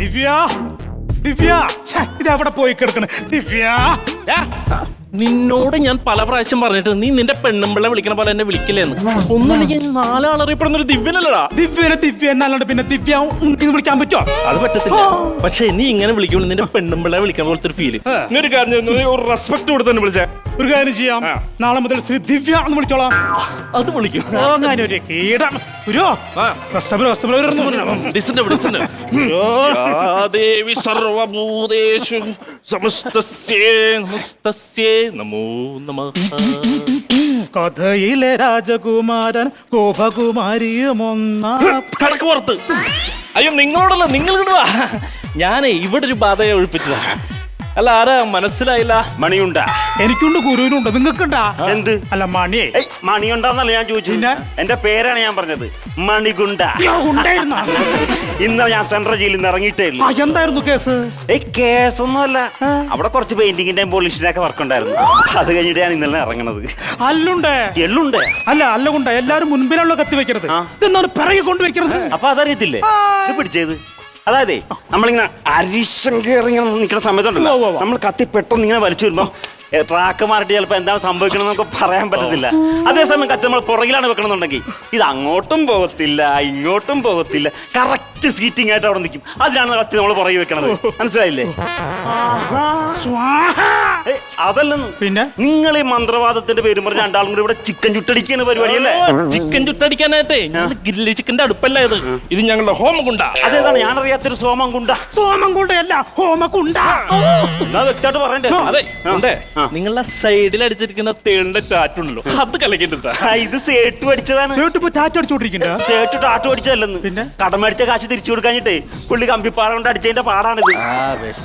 ദിവ്യ ദിവ്യ ഇതെവിടെ പോയി കിടക്കണ ദിവ്യ? നിന്നോട് ഞാൻ പല പ്രാവശ്യം പറഞ്ഞിട്ട് നീ നിന്റെ പെണ്ണുമ്പിള്ള വിളിക്കണ പോലെ എന്നെ വിളിക്കില്ലേന്ന്. ഒന്നുമില്ലെങ്കിൽ നാലാളറിയപ്പെടുന്ന ഒരു ദിവ്യനല്ലടാ. ദിവ്യ എന്നല്ലാണ്ട് പിന്നെ ദിവ്യ എന്ന് വിളിക്കാൻ പറ്റുമോ? അത് പറ്റത്തില്ല. പക്ഷെ നീ ഇങ്ങനെ വിളിക്കുമ്പോൾ നിന്റെ പെണ്ണുമ്പിള്ള വിളിക്കണ പോലത്തെ ഒരു ഫീല്. ഒരു കാര്യം ഒരു റെസ്പെക്ട് കൊടുത്ത് തന്നെ വിളിച്ചേ. ഒരു കാര്യം ചെയ്യാം, നാളെ മുതൽ ശ്രീ ദിവ്യ എന്ന് വിളിച്ചോളാം. അത് വിളിക്കും. ദേവി സർവഭൂതേഷു സമസ്തസ്യേ നമസ്തസ്യേ നമോ നമഃ. കഥയിലെ രാജകുമാരൻ ഗോപകുമാരിയുമൊന്ന കടക്ക് പുറത്ത്. അയ്യോ നിങ്ങളോടല്ല, നിങ്ങൾ ഇടുവാ. ഞാനേ ഇവിടെ ഒരു ബാധയെ ഒഴിപ്പിച്ചതാ. അല്ല ആരാ മനസ്സിലായില്ല? മണിയുണ്ട. എനിക്കുണ്ട്, ഗുരുവിനുണ്ട്, നിങ്ങൾക്കുണ്ടാ? എന്ത്? അല്ല മണി. മണിയുണ്ടെന്നല്ല ഞാൻ ചോദിച്ചു. എന്റെ പേരാണ് ഞാൻ പറഞ്ഞത്, മണികുണ്ട. ഇന്ന് ഞാൻ സെൻട്രൽ ജയിലിൽ നിന്ന് ഇറങ്ങിയിട്ടേ ഉള്ളൂ. എന്തായിരുന്നു കേസ്? കേസൊന്നുമല്ല, അവിടെ കുറച്ച് പെയിന്റിങ്ങിന്റെയും പോളിഷിന്റെ ഒക്കെ വർക്ക് ഉണ്ടായിരുന്നു. അത് കഴിഞ്ഞിട്ട് ഞാൻ ഇന്നലെ ഇറങ്ങണത്. അല്ലുണ്ടേ? എള്ളുണ്ടേ? അല്ല അല്ലുണ്ട. എല്ലാരും മുൻപിലുള്ള കത്തി വെക്കരുത്, ഇതെന്താണ് പിറകെ കൊണ്ട് വെക്കരുത്. അപ്പൊ അതറിയത്തില്ലേ പിടിച്ചത്? അതായത് നമ്മളിങ്ങനെ അരിശം കയറി ഇങ്ങനെ നിൽക്കുന്ന സമയത്തുണ്ടല്ലോ, നമ്മൾ കത്തി പെട്ടെന്ന് ഇങ്ങനെ വലിച്ചു വരുമ്പോ ട്രാക്ക് മാറിയിട്ട് ചിലപ്പോൾ എന്താണ് സംഭവിക്കണം എന്നൊക്കെ പറയാൻ പറ്റത്തില്ല. അതേസമയം കത്തി നമ്മൾ പുറകിലാണ് വെക്കണമെന്നുണ്ടെങ്കിൽ ഇത് അങ്ങോട്ടും പോകത്തില്ല ഇങ്ങോട്ടും പോകത്തില്ല, കറക്റ്റ് സീറ്റിംഗ് ആയിട്ട് അവിടെ നിൽക്കും. അതിലാണ് കത്തി നമ്മൾ പുറകെ വെക്കണത്. മനസ്സിലായില്ലേ? അതല്ലെന്ന്. പിന്നെ നിങ്ങൾ ഈ മന്ത്രവാദത്തിന്റെ പേരും പറഞ്ഞ രണ്ടാളും കൂടി ഇവിടെ ചിക്കൻ ചുട്ടടിക്കുന്ന പരിപാടിയല്ലേ? ചിക്കൻ ചുട്ടടിക്കാനായിട്ടേ ഗ്രില്ലി ചിക്കന്റെ അടുപ്പല്ല ഇത് ഞങ്ങളുടെ ഹോമകുണ്ട. അതേതാണ് ഞാൻ അറിയാത്തൊരു സോമംകുണ്ട? സോമംകുണ്ടയല്ല, ഹോമകുണ്ട. വ്യക്തമായിട്ട് പറയണ്ടേ? അതെ, നിങ്ങളുടെ സൈഡിൽ അടിച്ചിരിക്കുന്ന തേളിന്റെ ടാറ്റുണ്ടല്ലോ, അത് കലക്കിട്ടാ. ഇത് സേട്ട് അടിച്ചതാണ്. സേട്ട് ടാറ്റു അടിച്ചതല്ലെന്ന്. പിന്നെ കടമടിച്ച കാശ് തിരിച്ചു കൊടുക്കാഞ്ഞിട്ടേ പുള്ളി കമ്പിപ്പാറ കൊണ്ട് അടിച്ചതിന്റെ പാടാണിത്.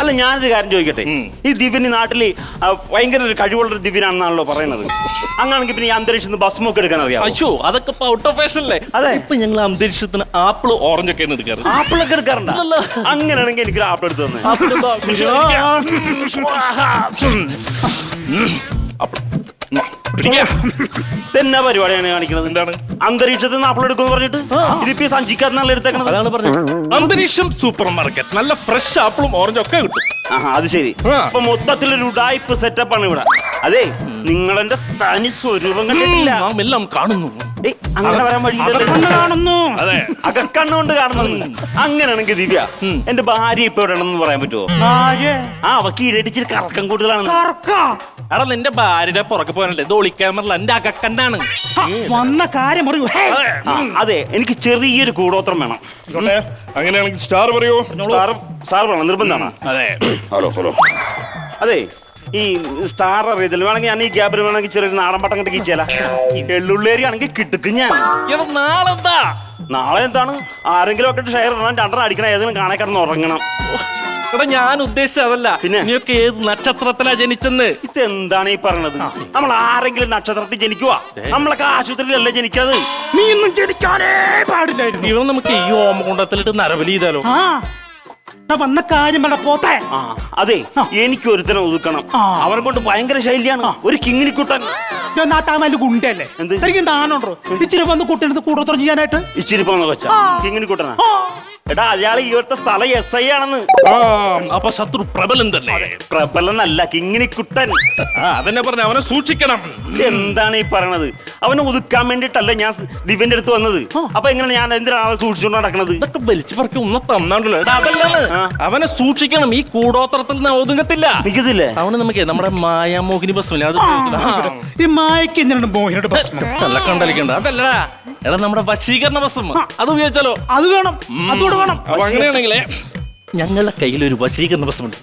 അല്ല ഞാനൊരു കാര്യം ചോദിക്കട്ടെ, ഈ ദിവ്യന് നാട്ടില് ഭയങ്കര ഒരു കഴിവുള്ളൊരു ദിവ്യനാണെന്നാണല്ലോ പറയുന്നത്. അങ്ങാണെങ്കിൽ പിന്നെ ഈ അന്തരീക്ഷത്തിന് ഭസ്മൊക്കെ എടുക്കാൻ അറിയാം? അയ്യോ അതൊക്കെ ഔട്ട് ഓഫ് ഫാഷൻ അല്ലേ? അതെ, ഇപ്പൊ ഞങ്ങൾ അന്തരീക്ഷത്തിന് ആപ്പിൾ ഓറഞ്ച് ഒക്കെയാണ് എടുക്കാറ്. ആപ്പിളൊക്കെ എടുക്കാറുണ്ട്? അങ്ങനെയാണെങ്കിൽ എനിക്കൊരു ആപ്പിൾ എടുത്തു തന്നെ. തന്നെ പരിപാടിയാണ് കാണിക്കുന്നത്. എന്താണ്? അന്തരീക്ഷത്തിൽ നിന്ന് ആപ്പിൾ എടുക്കുമെന്ന് പറഞ്ഞിട്ട് ഇതിപ്പോ സഞ്ചിക്കാരനാണ് എടുത്തേക്കണത്. അതാണ് പറഞ്ഞത്, അന്തരീക്ഷം സൂപ്പർ മാർക്കറ്റ്, നല്ല ഫ്രഷ് ആപ്പിളും ഓറഞ്ചും ഒക്കെ കിട്ടും. അത് ശരി. അപ്പൊ മൊത്തത്തിലൊരു ഉഡായിപ്പ് സെറ്റപ്പ് ആണ് ഇവിടെ. അതെ, നിങ്ങളെന്റെ തനി സ്വരൂപം കണ്ടിട്ടില്ല. എല്ലാം കാണുന്നു. അങ്ങനെ വരാൻ കാണുന്നു. അതെ, അകക്കണ്ണുകൊണ്ട് കാണുന്നു. അങ്ങനെയാണെങ്കിൽ ദിവ്യ എന്റെ ഭാര്യ ഇപ്പൊ എവിടെയാണെന്ന് പറയാൻ പറ്റുമോ? അവക്ക് ഇടയിച്ചിരി കറക്കം കൂടുതലാണ്. എടാ നിന്റെ ഭാര്യയുടെ പുറകെ പോകാനല്ലേ, ഇത് ഒളിക്യാമറ എന്റെ അകക്കണ്ടാണ്. വന്ന കാര്യം പറയൂ. അതെ, എനിക്ക് ചെറിയൊരു കൂടോത്രം വേണം. അങ്ങനെയാണെങ്കിൽ സ്റ്റാർ പറയൂ. സ്റ്റാർ വേണം, നിർബന്ധമാണ്. അതെ, ഹലോ ഹലോ. അതെ, ഈ സ്റ്റാർ അറിയത്തില്ല. വേണമെങ്കിൽ ഞാൻ ഈ ഗ്യാപ്പിൽ വേണമെങ്കിൽ ചെറിയൊരു നാടൻ പട്ടം കണ്ട് കീച്ചല. എള്ളുള്ളേരി ആണെങ്കിൽ കിട്ടുക്കും ഞാൻ. നാളെന്താ? നാളെ എന്താണ്, ആരെങ്കിലും ഒക്കെ ഷെയർ ഇടണം, രണ്ടെണ്ണം അടിക്കണം, ഏതെങ്കിലും കാണാൻ കിടന്ന് ഉറങ്ങണം. എടാ ഞാൻ ഉദ്ദേശിച്ചതല്ല, പിന്നെ നീയൊക്കെ ഏത് നക്ഷത്രത്തിലാ ജനിച്ചെന്ന്. ഇതെന്താണ് ഈ പറഞ്ഞത്? നമ്മൾ ആരെങ്കിലും നക്ഷത്രത്തിൽ ജനിക്കുവാ? നമ്മളൊക്കെ ആശുപത്രിയിലല്ലേ ജനിക്കാത്. നീ ഒന്നും ജനിക്കാനേ പാടില്ലായിരുന്നു. ഇവൻ നമുക്ക് ഈ ഓമകുണ്ടത്തിലിട്ട് നരബലി ചെയ്താലോ? വന്ന കാര്യം പോത്തെ. അതെ, എനിക്ക് ഒരുത്തനെ ഒതുക്കണം. അവരെ കൊണ്ട് ഭയങ്കര ശൈലിയാണ്, ഒരു കിങ്ങിണിക്കുട്ടൻ. ഗുണ്ടല്ലേ? താനുണ്ടോ ഇച്ചിരി വന്ന് കുട്ടിയെടുത്ത് കൂടോത്രം ചെയ്യാനായിട്ട്? ഇച്ചിരി പോന്ന കൊച്ച കിങ്ങിണിക്കുട്ടനാ? എടാ അയാൾ ഇവിടുത്തെ സ്ഥല SI ആണെന്ന്. അപ്പൊ ശത്രു പ്രബലൻ തന്നെ? പ്രബലനല്ല, കിങ്ങിണിക്കുട്ടൻ. അതെന്നെ പറഞ്ഞ അവനെ സൂക്ഷിക്കണം. എന്താണ് ഈ പറയണത്? അവനെ ഒതുക്കാൻ വേണ്ടിട്ടല്ല ഞാൻ ദിവ്യന്റെ അടുത്ത് വന്നത്. അപ്പൊ എങ്ങനെ ഞാൻ എന്തിനാണ് അവൻ സൂക്ഷിച്ചുകൊണ്ട് നടക്കണത്? ഇതൊക്കെ വലിച്ചു പറക്കി ഒന്ന് തന്നാണ്ടല്ലോ. അതല്ലാണ്, അവനെ സൂക്ഷിക്കണം. ഈ കൂടോത്രത്തിൽ നിന്ന് ഒതുങ്ങത്തില്ല. നിൽക്കത്തില്ലേ? അവന് നമുക്ക് നമ്മുടെ മായാമോഹിനി ഭസ്മില്ല, അത് ഈ മായക്ക് എന്തിനാണ് മോഹിനിയുടെ ഭസ്മം? അല്ല കണ്ടലിക്കണ്ട, അതല്ലടാ. എടാ നമ്മുടെ വശീകരണ ഭസ്മം, അത് ഉപയോഗിച്ചാലോ? അത് വേണം, അതുകൂടെ വേണം. അങ്ങനെയാണെങ്കിലേ ഞങ്ങളുടെ കയ്യിൽ ഒരു വശീകരണ ഭസ്മുണ്ട്,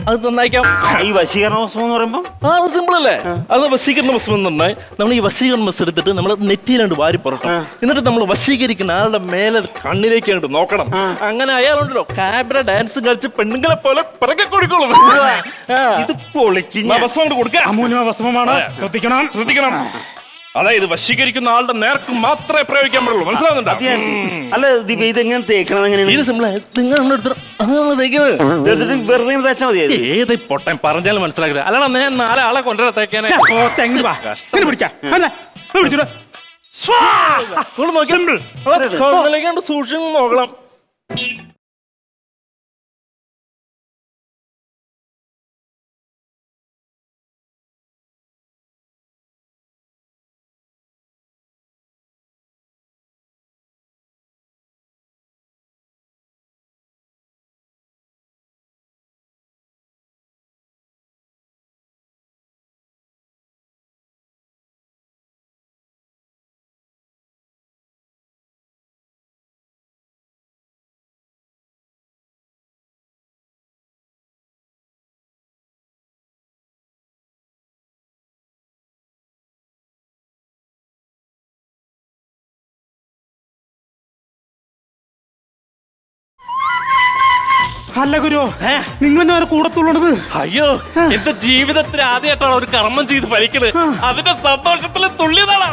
അത് നന്നായിക്കാം. ഈ വശീകരണ ഭസ്മം എന്ന് പറയുമ്പോ അത് സിമ്പിൾ അല്ലേ? അത് വശീകരണ ഭസ്മം എന്ന് പറഞ്ഞാൽ നമ്മൾ ഈ വശീകരണ ഭസ്മം എടുത്തിട്ട് നമ്മൾ നെറ്റിയിലാണ്ട് വാരി പുറക്കണം. എന്നിട്ട് നമ്മൾ വശീകരിക്കുന്ന ആളുടെ മേലെ കണ്ണിലേക്ക് നോക്കണം. അങ്ങനെ അയാളുണ്ടല്ലോ കാബ്ര ഡാൻസ് കളിച്ച് പെണ്ണുങ്ങളെ പോലെ പിറകെ കൊടുക്കുള്ളൂ. ഇത് പൊളിക്കുന്ന ഭസ്മം കൊടുക്കുക. ഭസ്മമാണ്, ശ്രദ്ധിക്കണം ശ്രദ്ധിക്കണം. അതായത് വശീകരിക്കുന്ന ആളുടെ നേർക്ക് മാത്രമേ പ്രയോഗിക്കാൻ പാടുള്ളൂ. മനസ്സിലാവുന്നുണ്ടോ? അല്ല ദിവ്യ, ഇത് എങ്ങനെ തേക്കണം? എങ്ങനെയാണ് സിമ്പിൾ? വെറുതെ തേച്ചാൽ മതി. ഏത് പൊട്ടൻ പറഞ്ഞാലും മനസ്സിലാക്കില്ല. അല്ലടാ ഞാൻ 4 ആളെ കൊണ്ടുവരാ തേക്കാനെ. സൂക്ഷിച്ച് നോക്കണം. അല്ല ഗുരു നിങ്ങൾ നേരെ കൂടത്തുള്ളത്. അയ്യോ എന്റെ ജീവിതത്തിൽ ആദ്യമായിട്ടാണ് ഒരു കർമ്മം ചെയ്ത് ഫലിക്കുന്നത്. അതിന്റെ സന്തോഷത്തിൽ തുള്ളിയതാണ്.